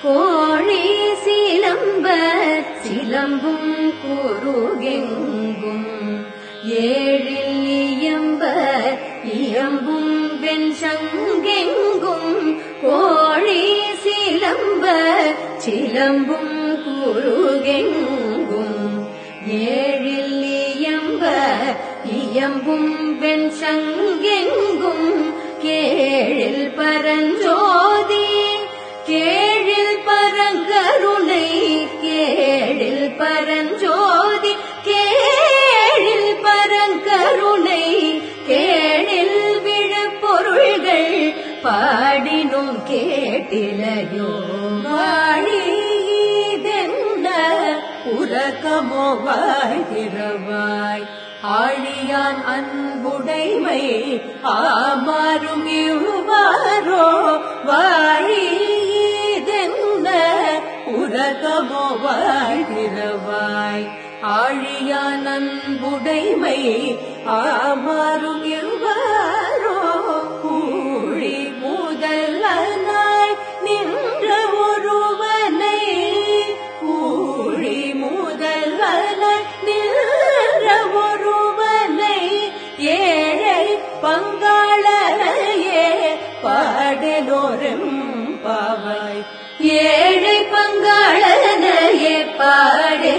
கோழி சிலம்ப சிலம்பும் குருகெங்கும் ஏழில் இயம்ப இயம்பும் வெண்சங்கெங்கும் கோழி சிலம்ப சிலம்பும் குருகெங்கும் ஏழில் இயம்ப இயம்பும் வெண்சங்கெங்கும் கேழில் பரஞ்சோதி கேழில் பரங்கருணை கேழில் பரஞ்சோதி கேழில் பரங்கருணை கேழில் விழுப்பொருள்கள் பாடினும் கேட்டிலையோ வாழிதென்ன உறக்கமோ வாழ்கிறவாய் ஆழியான் அன்புடைமை ஆமாறும் இவ்வாரோ வாழிதென்ன உறக்கமோ வாழ்கிறவாய் ஆழியான் அன்புடைமை ஆமாறும் இவ்வாரோ கூழி முதல்வனாய் நின்ற ஒருவனை கூழி முதல்வனாய் நின்ற ஒருவனை ஏழை பங்காளனையே பாடலோரெம்பாவாய் ஏழை பங்காளனையே பாடே